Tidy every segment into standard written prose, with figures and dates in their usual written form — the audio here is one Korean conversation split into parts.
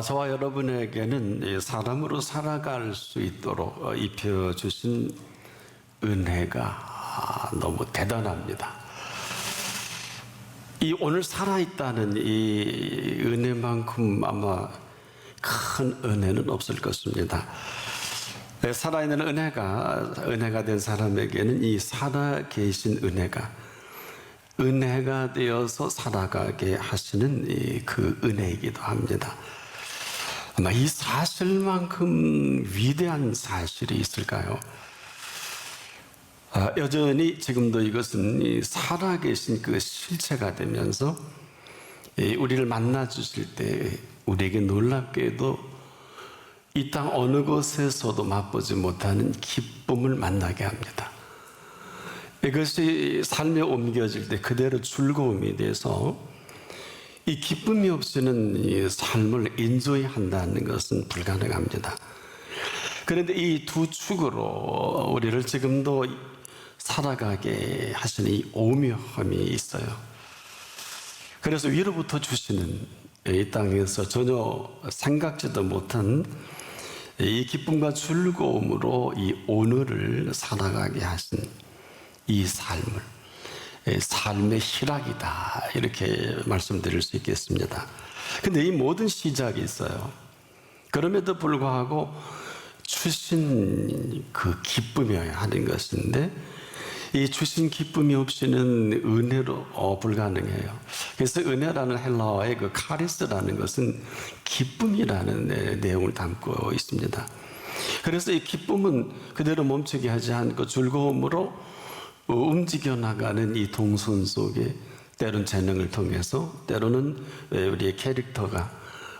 저와 여러분에게는 이 사람으로 살아갈 수 있도록 입혀주신 은혜가 너무 대단합니다. 이 오늘 살아있다는 이 은혜만큼 아마 큰 은혜는 없을 것입니다. 살아있는 은혜가 된 사람에게는 이 살아계신 은혜가 되어서 살아가게 하시는 그 은혜이기도 합니다. 아마 이 사실만큼 위대한 사실이 있을까요? 여전히 지금도 이것은 살아계신 그 실체가 되면서 우리를 만나 주실 때 우리에게 놀랍게도 이 땅 어느 곳에서도 맛보지 못하는 기쁨을 만나게 합니다. 이것이 삶에 옮겨질 때 그대로 즐거움이 돼서 이 기쁨이 없이는 이 삶을 인조히 한다는 것은 불가능합니다. 그런데 이 두 축으로 우리를 지금도 살아가게 하시는 이 오묘함이 있어요. 그래서 위로부터 주시는 이 땅에서 전혀 생각지도 못한 이 기쁨과 즐거움으로 이 오늘을 살아가게 하신 이 삶의 희락이다, 이렇게 말씀드릴 수 있겠습니다. 근데 이 모든 시작이 있어요. 그럼에도 불구하고 주신 그 기쁨이어야 하는 것인데 이 주신 기쁨이 없이는 은혜로 불가능해요. 그래서 은혜라는 헬라어의 그 카리스라는 것은 기쁨이라는 내용을 담고 있습니다. 그래서 이 기쁨은 그대로 멈추게 하지 않고 즐거움으로 움직여 나가는 이 동선 속에 때로는 재능을 통해서 때로는 우리의 캐릭터가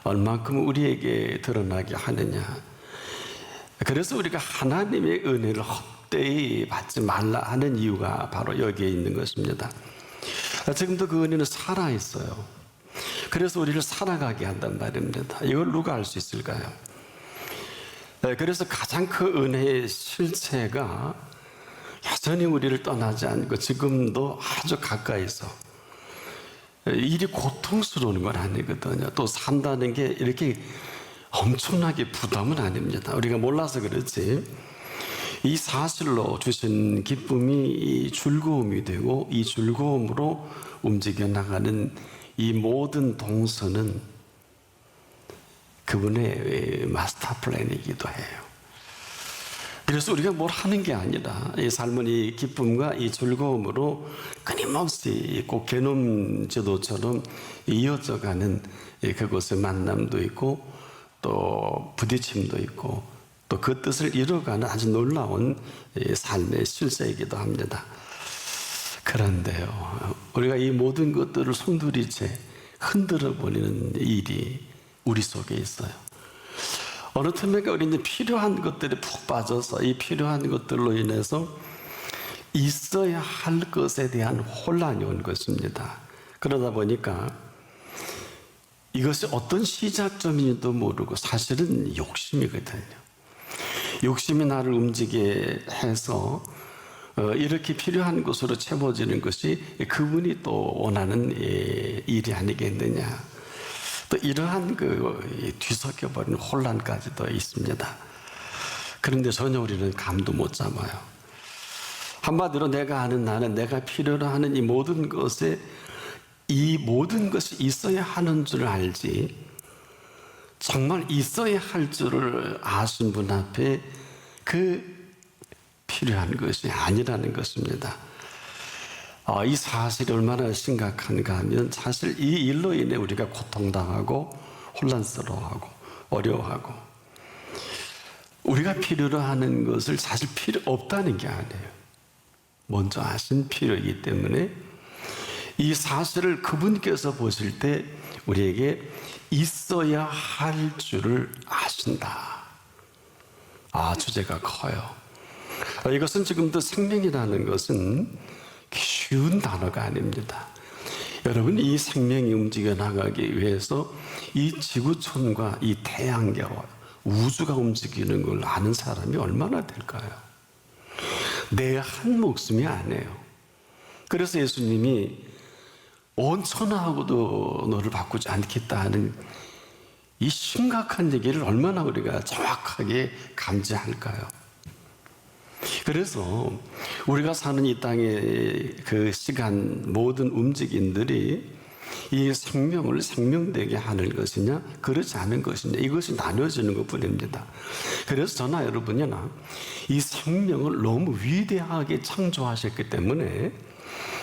얼만큼 우리에게 드러나게 하느냐. 그래서 우리가 하나님의 은혜를 헛되이 받지 말라 하는 이유가 바로 여기에 있는 것입니다. 지금도 그 은혜는 살아있어요. 그래서 우리를 살아가게 한단 말입니다. 이걸 누가 알 수 있을까요? 그래서 가장 큰 은혜의 실체가 여전히 우리를 떠나지 않고 지금도 아주 가까이서 일이 고통스러운 건 아니거든요. 또 산다는 게 이렇게 엄청나게 부담은 아닙니다. 우리가 몰라서 그렇지 이 사실로 주신 기쁨이 이 즐거움이 되고 이 즐거움으로 움직여 나가는 이 모든 동선은 그분의 마스터 플랜이기도 해요. 그래서 우리가 뭘 하는 게 아니라 이 삶은 이 기쁨과 이 즐거움으로 끊임없이 꼭 개놈 제도처럼 이어져 가는 그곳의 만남도 있고 또 부딪힘도 있고 또 그 뜻을 이루어가는 아주 놀라운 삶의 실세이기도 합니다. 그런데요, 우리가 이 모든 것들을 송두리째 흔들어 버리는 일이 우리 속에 있어요. 어느 틈에가 우리는 필요한 것들에 푹 빠져서 이 필요한 것들로 인해서 있어야 할 것에 대한 혼란이 온 것입니다. 그러다 보니까 이것이 어떤 시작점인지도 모르고 사실은 욕심이거든요. 욕심이 나를 움직이게 해서 이렇게 필요한 것으로 채워지는 것이 그분이 또 원하는 일이 아니겠느냐. 또 이러한 그 뒤섞여버린 혼란까지도 있습니다. 그런데 전혀 우리는 감도 못 잡아요. 한마디로 내가 아는 나는 내가 필요로 하는 이 모든 것에 이 모든 것이 있어야 하는 줄 알지 정말 있어야 할 줄을 아신 분 앞에 그 필요한 것이 아니라는 것입니다. 이 사실이 얼마나 심각한가 하면 사실 이 일로 인해 우리가 고통당하고 혼란스러워하고 어려워하고 우리가 필요로 하는 것을 사실 필요 없다는 게 아니에요. 먼저 아신 필요이기 때문에 이 사실을 그분께서 보실 때 우리에게 있어야 할 줄을 아신다. 주제가 커요. 이것은 지금도 생명이라는 것은 쉬운 단어가 아닙니다. 여러분, 이 생명이 움직여 나가기 위해서 이 지구촌과 이 태양계와 우주가 움직이는 걸 아는 사람이 얼마나 될까요? 내 한 목숨이 아니에요. 그래서 예수님이 온 천하하고도 너를 바꾸지 않겠다 하는 이 심각한 얘기를 얼마나 우리가 정확하게 감지할까요? 그래서 우리가 사는 이 땅의 그 시간 모든 움직임들이 이 생명을 생명되게 하는 것이냐 그렇지 않은 것이냐 이것이 나뉘어지는 것뿐입니다. 그래서 저나 여러분이나 이 생명을 너무 위대하게 창조하셨기 때문에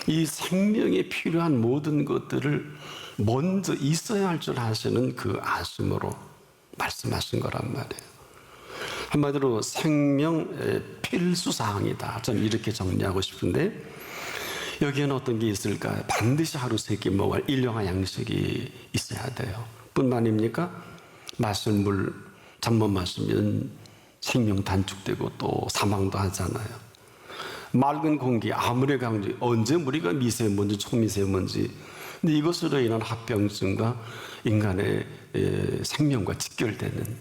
이 생명에 필요한 모든 것들을 먼저 있어야 할 줄 아시는 그 아심으로 말씀하신 거란 말이에요. 한마디로 생명의 필수사항이다. 저는 이렇게 정리하고 싶은데 여기에는 어떤 게 있을까요? 반드시 하루 세 끼 먹을 일용할 양식이 있어야 돼요. 뿐만 아닙니까? 마실 물 잘못 마시면 생명 단축되고 또 사망도 하잖아요. 맑은 공기 아무리 강조 언제 우리가 미세먼지 초미세먼지 근데 이것으로 인한 합병증과 인간의 생명과 직결되는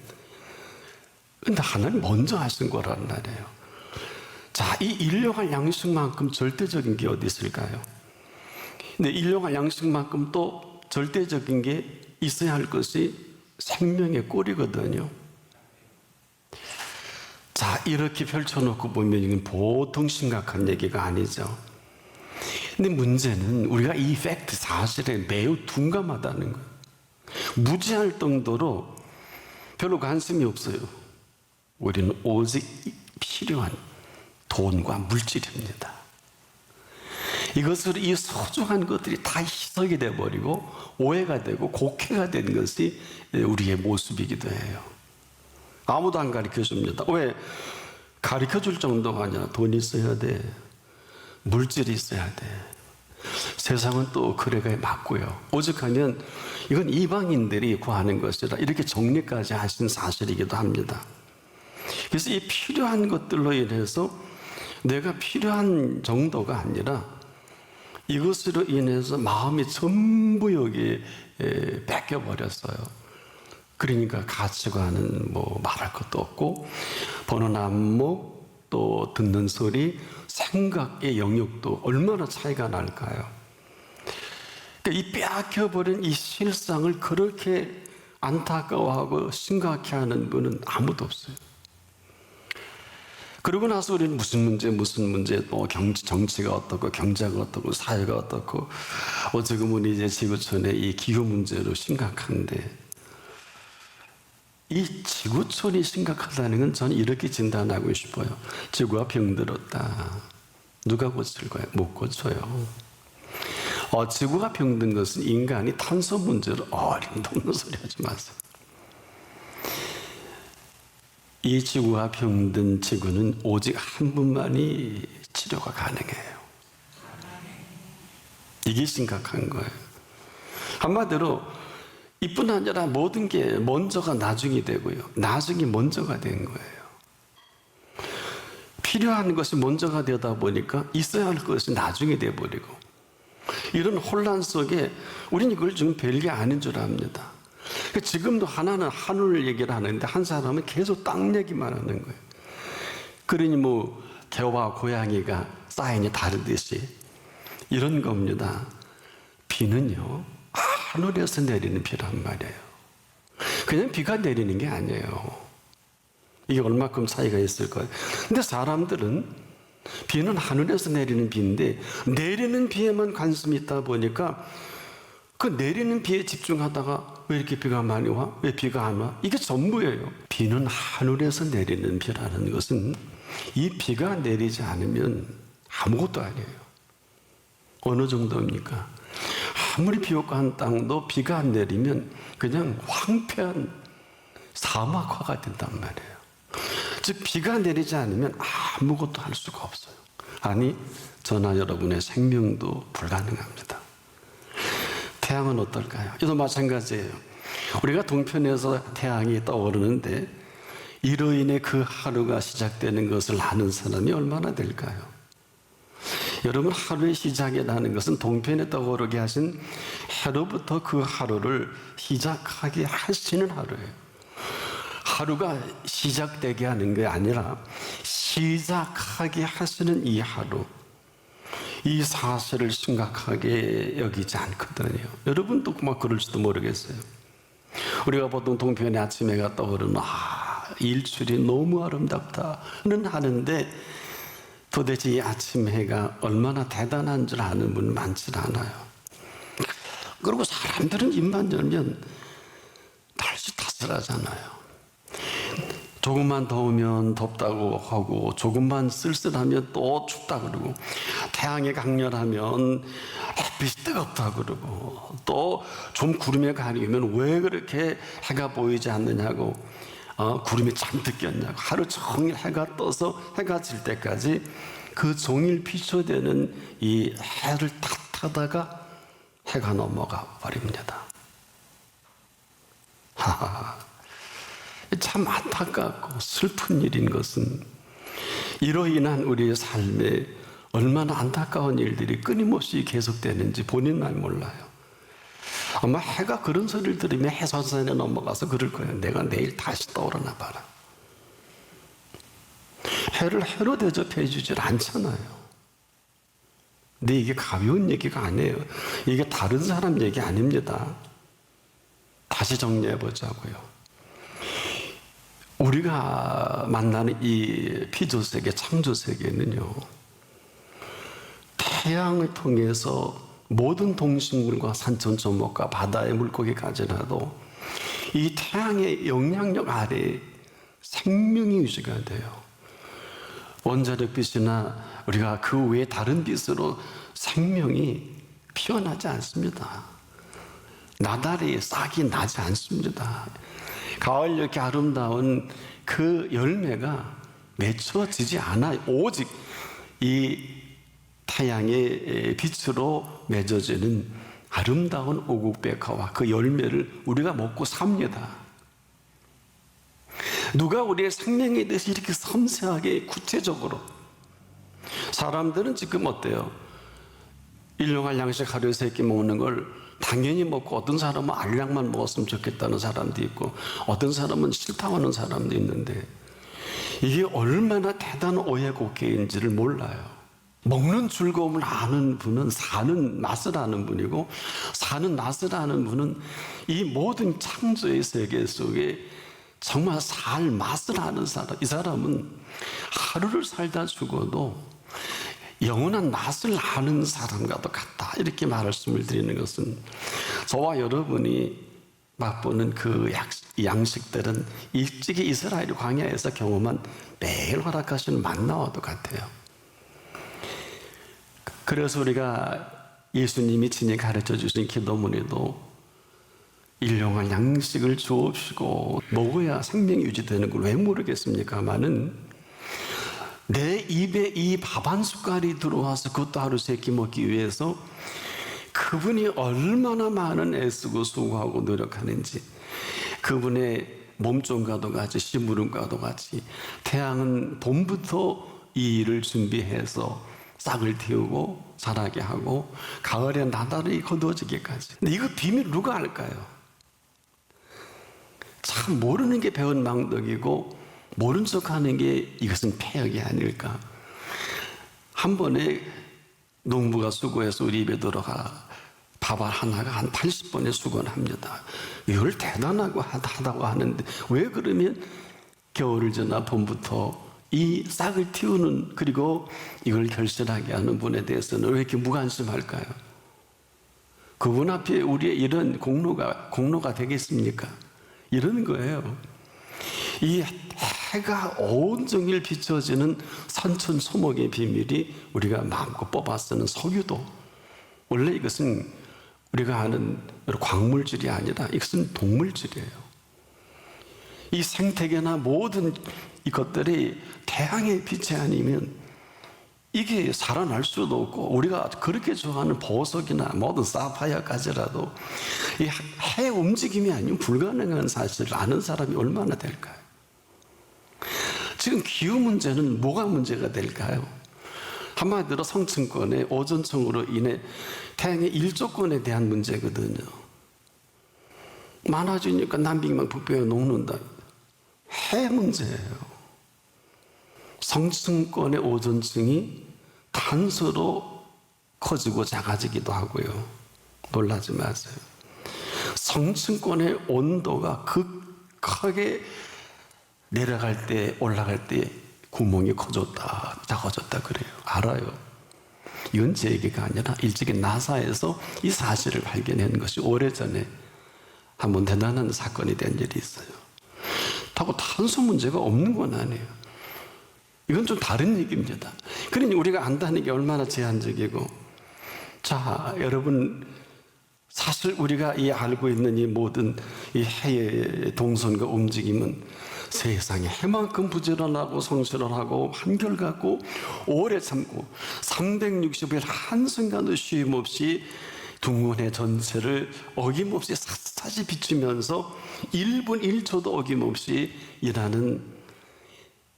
근데 하나님 먼저 하신 거란 말이에요. 자, 이 일용할 양식만큼 절대적인 게 어디 있을까요? 근데 일용할 양식만큼 또 절대적인 게 있어야 할 것이 생명의 꼴이거든요. 자, 이렇게 펼쳐놓고 보면 이건 보통 심각한 얘기가 아니죠. 근데 문제는 우리가 이 팩트 사실에 매우 둔감하다는 거예요. 무지할 정도로 별로 관심이 없어요. 우리는 오직 필요한 돈과 물질입니다. 이것으로 이 소중한 것들이 다 희석이 되어버리고 오해가 되고 곡해가 된 것이 우리의 모습이기도 해요. 아무도 안 가르쳐 줍니다. 왜? 가르쳐 줄 정도가 아니라 돈이 있어야 돼. 물질이 있어야 돼. 세상은 또 그래가에 맞고요. 오죽하면 이건 이방인들이 구하는 것이라 이렇게 정리까지 하신 사실이기도 합니다. 그래서 이 필요한 것들로 인해서 내가 필요한 정도가 아니라 이것으로 인해서 마음이 전부 여기에 뺏겨버렸어요. 그러니까 가치관은 뭐 말할 것도 없고 보는 안목 또 듣는 소리 생각의 영역도 얼마나 차이가 날까요? 그러니까 이 빼앗겨버린 이 실상을 그렇게 안타까워하고 심각해하는 분은 아무도 없어요. 그러고 나서 우리는 무슨 문제, 또 정치가 어떻고, 경제가 어떻고, 사회가 어떻고, 지금은 이제 지구촌의 이 기후 문제로 심각한데, 이 지구촌이 심각하다는 건 저는 이렇게 진단하고 싶어요. 지구가 병들었다. 누가 고칠 거예요? 못 고쳐요. 지구가 병든 것은 인간이 탄소 문제로 어림없는 소리 하지 마세요. 이 지구가 병든 지구는 오직 한 분만이 치료가 가능해요. 이게 심각한 거예요. 한마디로 이뿐 아니라 모든 게 먼저가 나중이 되고요. 나중이 먼저가 된 거예요. 필요한 것이 먼저가 되다 보니까 있어야 할 것이 나중이 돼버리고 이런 혼란 속에 우리는 이걸 지금 별게 아닌 줄 압니다. 지금도 하나는 하늘 얘기를 하는데 한 사람은 계속 땅 얘기만 하는 거예요. 그러니 뭐 개와 고양이가 사인이 다르듯이 이런 겁니다. 비는요 하늘에서 내리는 비란 말이에요. 그냥 비가 내리는 게 아니에요. 이게 얼마큼 차이가 있을까요? 근데 사람들은 비는 하늘에서 내리는 비인데 내리는 비에만 관심이 있다 보니까 그 내리는 비에 집중하다가 왜 이렇게 비가 많이 와? 왜 비가 안 와? 이게 전부예요. 비는 하늘에서 내리는 비라는 것은 이 비가 내리지 않으면 아무것도 아니에요. 어느 정도입니까? 아무리 비옥한 땅도 비가 안 내리면 그냥 황폐한 사막화가 된단 말이에요. 즉 비가 내리지 않으면 아무것도 할 수가 없어요. 아니 저나 여러분의 생명도 불가능합니다. 태양은 어떨까요? 이도 마찬가지예요. 우리가 동편에서 태양이 떠오르는데 이로 인해 그 하루가 시작되는 것을 아는 사람이 얼마나 될까요? 여러분 하루의 시작이라는 것은 동편에 떠오르게 하신 해로부터 그 하루를 시작하게 하시는 하루예요. 하루가 시작되게 하는 게 아니라 시작하게 하시는 이 하루, 이 사실을 심각하게 여기지 않거든요. 여러분도 막 그럴지도 모르겠어요. 우리가 보통 동편의 아침 해가 떠오르면 일출이 너무 아름답다는 하는데 도대체 이 아침 해가 얼마나 대단한 줄 아는 분 많지 않아요. 그리고 사람들은 입만 열면 날씨 탓을하잖아요. 조금만 더우면 덥다고 하고 조금만 쓸쓸하면 또 춥다 그러고 태양이 강렬하면 햇빛이 뜨겁다 그러고 또 좀 구름에 가리면 왜 그렇게 해가 보이지 않느냐고 구름이 잔뜩 꼈냐고 하루 종일 해가 떠서 해가 질 때까지 그 종일 비춰대는 이 해를 탓하다가 해가 넘어가 버립니다. 참 안타깝고 슬픈 일인 것은 이로 인한 우리의 삶에 얼마나 안타까운 일들이 끊임없이 계속되는지 본인만 몰라요. 아마 해가 그런 소리를 들으면 해선선에 넘어가서 그럴 거예요. 내가 내일 다시 떠오르나 봐라. 해를 해로 대접해 주질 않잖아요. 근데 이게 가벼운 얘기가 아니에요. 이게 다른 사람 얘기 아닙니다. 다시 정리해 보자고요. 우리가 만나는 이 피조세계, 창조세계는요, 태양을 통해서 모든 동식물과 산천초목과 바다의 물고기까지라도 이 태양의 영향력 아래 생명이 유지가 돼요. 원자력 빛이나 우리가 그 외에 다른 빛으로 생명이 피어나지 않습니다. 나달이 싹이 나지 않습니다. 가을 이렇게 아름다운 그 열매가 맺혀지지 않아요. 오직 이 태양의 빛으로 맺어지는 아름다운 오국백화와 그 열매를 우리가 먹고 삽니다. 누가 우리의 생명에 대해서 이렇게 섬세하게 구체적으로, 사람들은 지금 어때요? 일용할 양식 하루에 3끼 먹는 걸 당연히 먹고 어떤 사람은 알약만 먹었으면 좋겠다는 사람도 있고 어떤 사람은 싫다고 하는 사람도 있는데 이게 얼마나 대단한 오해곡해인지를 몰라요. 먹는 즐거움을 아는 분은 사는 맛을 아는 분이고 사는 맛을 아는 분은 이 모든 창조의 세계 속에 정말 살 맛을 아는 사람, 이 사람은 하루를 살다 죽어도 영원한 맛을 아는 사람과도 같다. 이렇게 말씀을 드리는 것은 저와 여러분이 맛보는 그 양식들은 일찍이 이스라엘 광야에서 경험한 매일 허락하시는 만나와도 같아요. 그래서 우리가 예수님이 친히 가르쳐 주신 기도문에도 일용할 양식을 주옵시고 먹어야 생명이 유지되는 걸 왜 모르겠습니까마는 내 입에 이 밥 한 숟갈이 들어와서 그것도 하루 3끼 먹기 위해서 그분이 얼마나 많은 애쓰고 수고하고 노력하는지, 그분의 몸종과도 같이 심부름과도 같이 태양은 봄부터 이 일을 준비해서 싹을 틔우고 자라게 하고 가을에 나달이 거두어지기까지. 근데 이거 비밀 누가 알까요? 참 모르는 게 배운 망덕이고 모른 척하는 게 이것은 폐역이 아닐까. 한 번에 농부가 수고해서 우리 입에 들어가 밥알 하나가 한 80번의 수고를 합니다. 이걸 대단하고 하다고 하는데 왜 그러면 겨울을 지나 봄부터 이 싹을 틔우는, 그리고 이걸 결실하게 하는 분에 대해서는 왜 이렇게 무관심할까요? 그분 앞에 우리의 이런 공로가 되겠습니까? 이러는 거예요. 이 해가 온종일 비춰지는 산천초목의 비밀이 우리가 마음껏 뽑아 쓰는 석유도, 원래 이것은 우리가 아는 광물질이 아니라 이것은 동물질이에요. 이 생태계나 모든 이것들이 태양의 빛이 아니면 이게 살아날 수도 없고, 우리가 그렇게 좋아하는 보석이나 모든 사파이어까지라도 이 해 움직임이 아니면 불가능한 사실을 아는 사람이 얼마나 될까요? 지금 기후 문제는 뭐가 문제가 될까요? 한마디로 성층권의 오존층으로 인해 태양의 일조권에 대한 문제거든요. 많아지니까 남빙만 북벽에 녹는다. 해 문제예요. 성층권의 오존층이 탄소로 커지고 작아지기도 하고요. 놀라지 마세요. 성층권의 온도가 극하게 내려갈 때 올라갈 때 구멍이 커졌다 작아졌다 그래요. 알아요. 이건 제 얘기가 아니라 일찍이 나사에서 이 사실을 발견한 것이 오래전에 한번 대단한 사건이 된 일이 있어요. 하고 탄소 문제가 없는 건 아니에요. 이건 좀 다른 얘기입니다. 그러니 우리가 안다는 게 얼마나 제한적이고, 자 여러분, 사실 우리가 이 알고 있는 이 모든 이 해의 동선과 움직임은 세상에 해만큼 부지런하고 성실하고 한결같고 오래 참고 360일 한순간도 쉼 없이 둥근해 전체를 어김없이 샅샅이 비추면서 1분 1초도 어김없이 일하는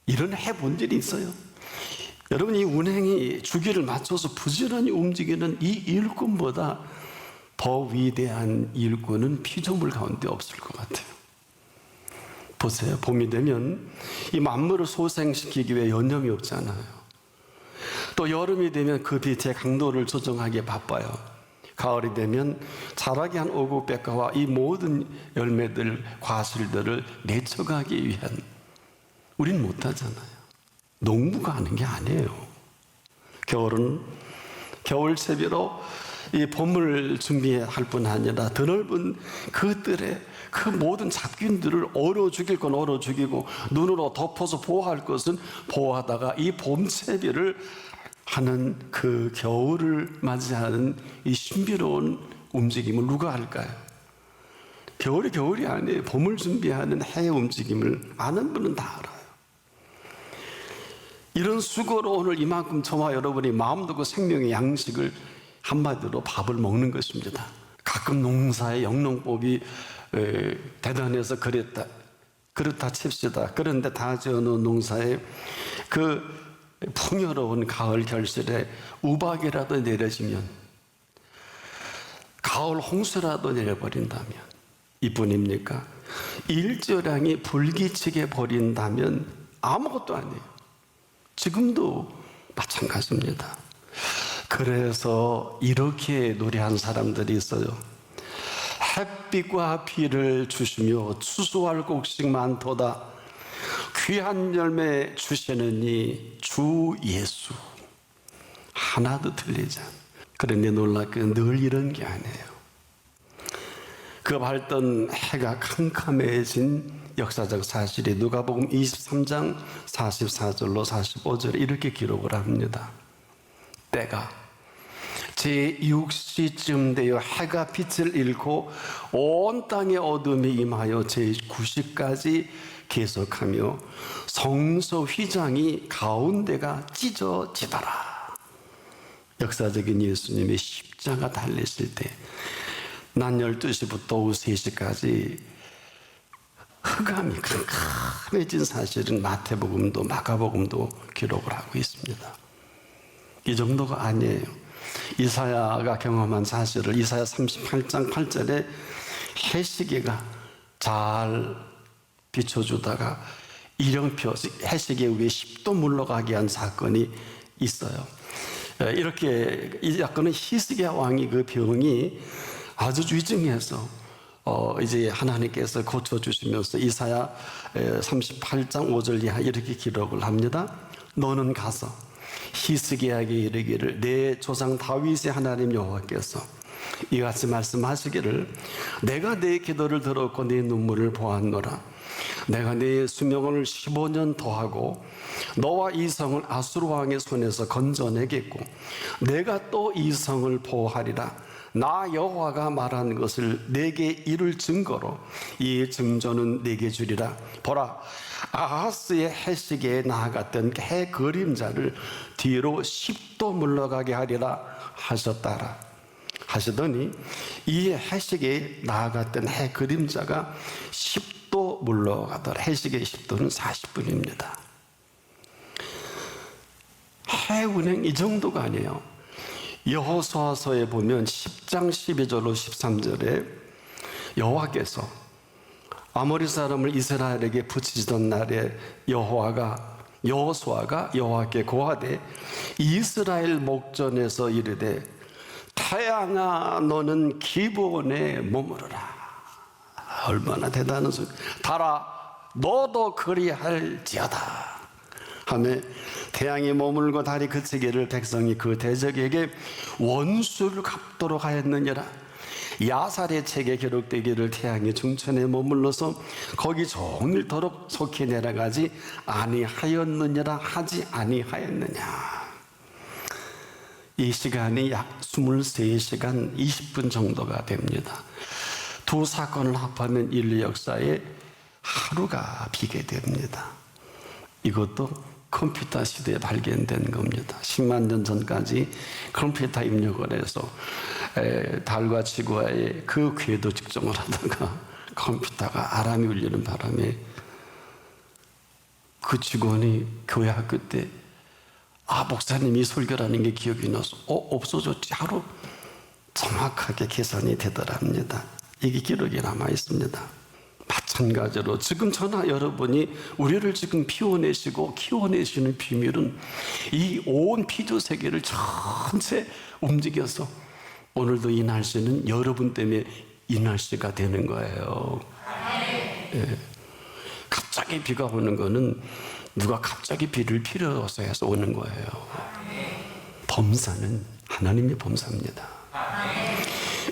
이런 해본들이 있어요. 여러분, 이 운행이 주기를 맞춰서 부지런히 움직이는 이 일꾼보다 더 위대한 일꾼은 피조물 가운데 없을 것 같아요. 보세요. 봄이 되면 이 만물을 소생시키기 위해 여념이 없잖아요. 또 여름이 되면 그 빛의 강도를 조정하기에 바빠요. 가을이 되면 자라게 한 오곡백과와 이 모든 열매들, 과실들을 내쳐가기 위한, 우린 못하잖아요. 농부가 하는 게 아니에요. 겨울은 겨울채비로 이 봄을 준비할 뿐 아니라 드넓은 그 뜰에 그 모든 잡균들을 얼어 죽일 건 얼어 죽이고 눈으로 덮어서 보호할 것은 보호하다가 이 봄채비를 하는 그 겨울을 맞이하는 이 신비로운 움직임을 누가 할까요? 겨울이 겨울이 아니에요. 봄을 준비하는 해의 움직임을 아는 분은 다 알아요. 이런 수고로 오늘 이만큼 저와 여러분이 마음 두고 생명의 양식을, 한마디로 밥을 먹는 것입니다. 가끔 농사의 영농법이 대단해서 그렇다 칩시다. 그런데 다 지어놓은 농사에 그 풍요로운 가을 결실에 우박이라도 내려지면, 가을 홍수라도 내려버린다면 이뿐입니까? 일조량이 불기치게 버린다면 아무것도 아니에요. 지금도 마찬가지입니다. 그래서 이렇게 노래한 사람들이 있어요. 햇빛과 비를 주시며 추수할 곡식 많도다. 귀한 열매 주시느니 주 예수. 하나도 틀리지 않아요. 그런데 놀랍게도 늘 이런 게 아니에요. 그 밝던 해가 캄캄해진 역사적 사실이 누가복음 23장 44절로 45절에 이렇게 기록을 합니다. 때가 제6시쯤 되어 해가 빛을 잃고 온 땅에 어둠이 임하여 제9시까지 계속하며 성소 휘장이 가운데가 찢어지더라. 역사적인 예수님의 십자가 달리실 때 낮 12시부터 오후 3시까지 흑암이 캄캄해진 사실은 마태복음도 마가복음도 기록을 하고 있습니다. 이 정도가 아니에요. 이사야가 경험한 사실을 이사야 38장 8절에 해시계가 잘 비춰주다가 일령표, 해시계 위에 10도 물러가게 한 사건이 있어요. 이렇게 이 사건은 히스기야 왕이 그 병이 아주 위중해서 이제 하나님께서 고쳐주시면서 이사야 38장 5절 이하 이렇게 기록을 합니다. 너는 가서 히스기야에게 이르기를 내 조상 다윗의 하나님 여호와께서 이같이 말씀하시기를 내가 내 기도를 들었고 내 눈물을 보았노라. 내가 내 수명을 15년 더하고 너와 이 성을 아수르 왕의 손에서 건져내겠고 내가 또 이 성을 보호하리라. 나 여호와가 말한 것을 내게 이룰 증거로 이 증조는 내게 주리라. 보라, 아하스의 해시계에 나아갔던 해 그림자를 뒤로 10도 물러가게 하리라 하셨다라 하시더니 이 해시계에 나아갔던 해 그림자가 10도 물러가더라. 해시계의 10도는 40분입니다. 해 운행 이 정도가 아니에요. 여호수아서에 보면 10장 12절로 13절에 여호와께서 아모리 사람을 이스라엘에게 붙이시던 날에 여호수아가 여호와께 고하되 이스라엘 목전에서 이르되 태양아 너는 기브온에 머무르라. 얼마나 대단한 소리. 달아 너도 그리할지어다 하며 태양이 머물고 달이 그치기를 백성이 그 대적에게 원수를 갚도록 하였느니라. 야살의 책에 기록되기를 태양이 중천에 머물러서 거기 종일토록 속히 내려가지 아니하였느니라 하지 아니하였느냐. 이 시간이 약 23시간 20분 정도가 됩니다. 두 사건을 합하면 인류 역사에 하루가 비게 됩니다. 이것도 컴퓨터 시대에 발견된 겁니다. 10만 년 전까지 컴퓨터 입력을 해서 달과 지구와의 그 궤도 측정을 하다가 컴퓨터가 아람이 울리는 바람에 그 직원이 교회 학교 때 목사님이 설교라는 게 기억이 나서 없어졌지 하루 정확하게 계산이 되더랍니다. 이게 기록이 남아 있습니다. 마찬가지로 지금 저나 여러분이 우리를 지금 피워내시고 키워내시는 비밀은 이 온 피조 세계를 전체 움직여서 오늘도 이 날씨는 여러분 때문에 이 날씨가 되는 거예요. 예. 갑자기 비가 오는 거는 누가 갑자기 비를 필요해서 해서 오는 거예요. 범사는 하나님의 범사입니다.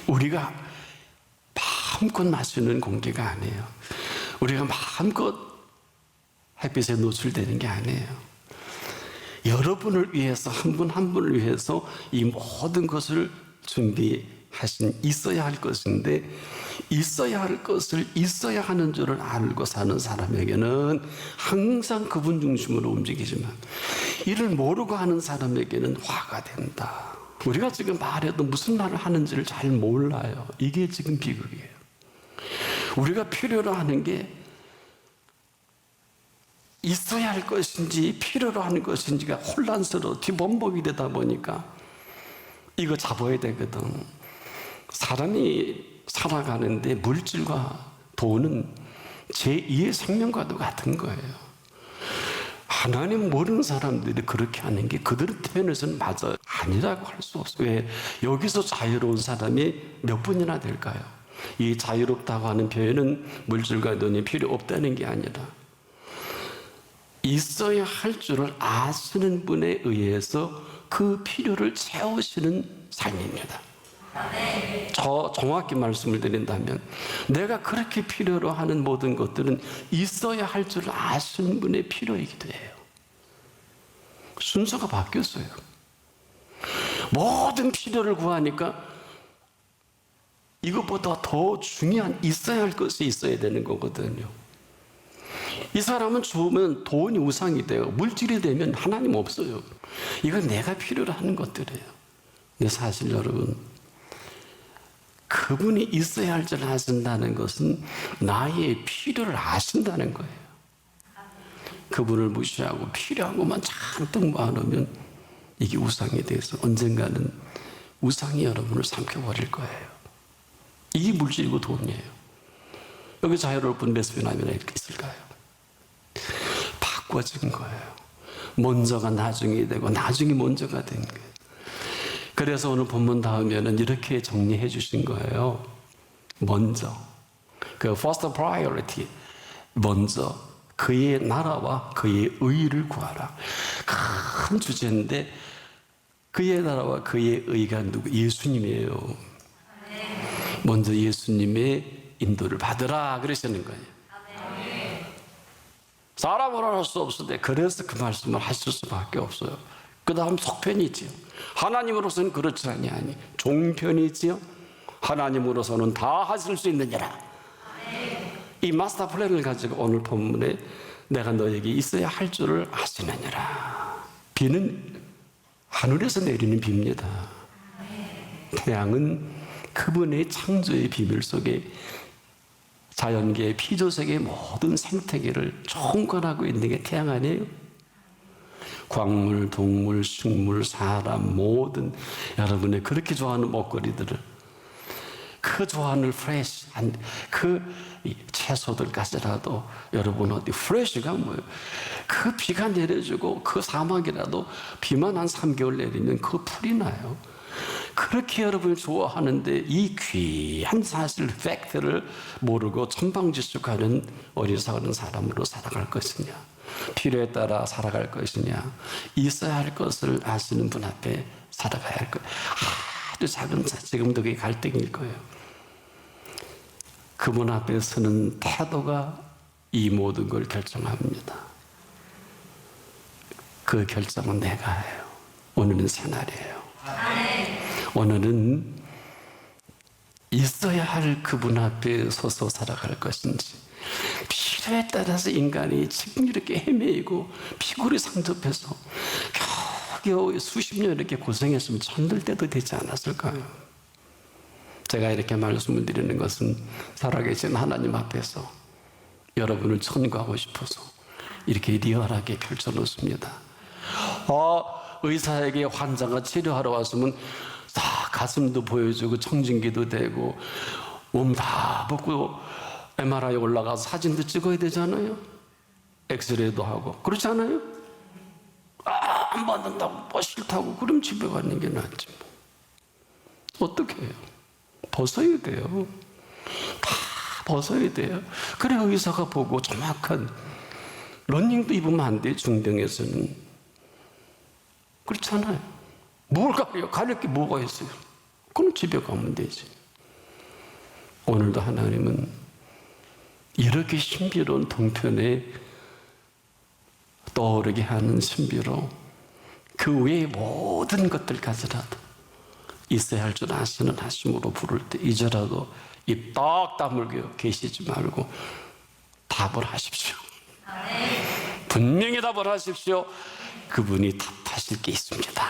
우리가 마음껏 마시는 공기가 아니에요. 우리가 마음껏 햇빛에 노출되는 게 아니에요. 여러분을 위해서 한 분 한 분을 위해서 이 모든 것을 준비하신 있어야 할 것인데 있어야 할 것을 있어야 하는 줄을 알고 사는 사람에게는 항상 그분 중심으로 움직이지만 이를 모르고 하는 사람에게는 화가 된다. 우리가 지금 말해도 무슨 말을 하는지를 잘 몰라요. 이게 지금 비극이에요. 우리가 필요로 하는 게 있어야 할 것인지 필요로 하는 것인지가 혼란스러워 뒤범벅이 되다 보니까 이거 잡아야 되거든. 사람이 살아가는데 물질과 돈은 제2의 생명과도 같은 거예요. 하나님 모르는 사람들이 그렇게 하는 게 그들 편에서는 맞아요. 아니라고 할 수 없어요. 왜? 여기서 자유로운 사람이 몇 분이나 될까요? 이 자유롭다고 하는 표현은 물질과 돈이 필요 없다는 게 아니라 있어야 할 줄을 아시는 분에 의해서 그 필요를 채우시는 삶입니다. 정확히 말씀을 드린다면 내가 그렇게 필요로 하는 모든 것들은 있어야 할 줄 아시는 분의 필요이기도 해요. 순서가 바뀌었어요. 모든 필요를 구하니까 이것보다 더 중요한 있어야 할 것이 있어야 되는 거거든요. 이 사람은 죽으면 돈이 우상이 돼요. 물질이 되면 하나님 없어요. 이건 내가 필요로 하는 것들이에요. 근데 사실 여러분, 그분이 있어야 할 줄 아신다는 것은 나의 필요를 아신다는 거예요. 그분을 무시하고 필요한 것만 잔뜩 모아놓으면 이게 우상이 돼서 언젠가는 우상이 여러분을 삼켜버릴 거예요. 이게 물질이고 돈이에요. 여기 자유로울 분 몇 분이나 있을까요? 바꿔진 거예요. 먼저가 나중이 되고 나중이 먼저가 된 거예요. 그래서 오늘 본문 다음에는 이렇게 정리해 주신 거예요. 먼저, 그 first priority, 먼저 그의 나라와 그의 의를 구하라. 큰 주제인데 그의 나라와 그의 의가 누구? 예수님이에요. 먼저 예수님의 인도를 받으라 그러시는 거예요. 사람으로는 할 수 없는데 그래서 그 말씀을 하실 수밖에 없어요. 그 다음 속편이지요. 하나님으로서는 그렇지 아니하니 종편이지요. 하나님으로서는 다 하실 수 있느니라. 이 마스터 플랜을 가지고 오늘 본문에 내가 너에게 있어야 할 줄을 아시느니라. 비는 하늘에서 내리는 비입니다. 태양은 그분의 창조의 비밀 속에 자연계의 피조세계의 모든 생태계를 총괄하고 있는 게 태양 아니에요? 광물, 동물, 식물, 사람 모든 여러분의 그렇게 좋아하는 먹거리들을 그 좋아하는 프레시한 그 채소들까지라도 여러분 어디 프레시가 뭐예요? 그 비가 내려주고 그 사막이라도 비만 한 3개월 내리면 그 풀이 나요. 그렇게 여러분을 좋아하는데 이 귀한 사실, 팩트를 모르고 천방지축하는 어리석은 사람으로 살아갈 것이냐, 필요에 따라 살아갈 것이냐, 있어야 할 것을 아시는 분 앞에 살아가야 할 거예요. 아주 작은 지금도 그게 갈등일 거예요. 그분 앞에 서는 태도가 이 모든 걸 결정합니다. 그 결정은 내가 해요. 오늘은 새날이에요. 오늘은 있어야 할 그분 앞에 서서 살아갈 것인지, 필요에 따라서 인간이 지금 이렇게 헤매이고 피골이 상접해서 겨우 수십 년 이렇게 고생했으면 잠들 때도 되지 않았을까요? 제가 이렇게 말씀을 드리는 것은 살아계신 하나님 앞에서 여러분을 천구하고 싶어서 이렇게 리얼하게 펼쳐놓습니다. 의사에게 환자가 치료하러 왔으면 다 가슴도 보여주고 청진기도 되고 몸 다 벗고 MRI 올라가서 사진도 찍어야 되잖아요. 엑스레이도 하고. 그렇지 않아요? 안 받는다고 뭐 싫다고 그럼 집에 가는 게 낫지 뭐. 어떻게 해요? 벗어야 돼요. 다 벗어야 돼요. 그래 의사가 보고 정확한, 러닝도 입으면 안 돼, 중병에서는. 그렇잖아요. 뭘 가려요? 가릴 게 뭐가 있어요? 그럼 집에 가면 되지. 오늘도 하나님은 이렇게 신비로운 동편에 떠오르게 하는 신비로 그 외의 모든 것들 가지라도 있어야 할 줄 아시는 하심으로 부를 때 이제라도 입 딱 다물고 계시지 말고 답을 하십시오. 분명히 답을 하십시오. 그분이 답하실 게 있습니다.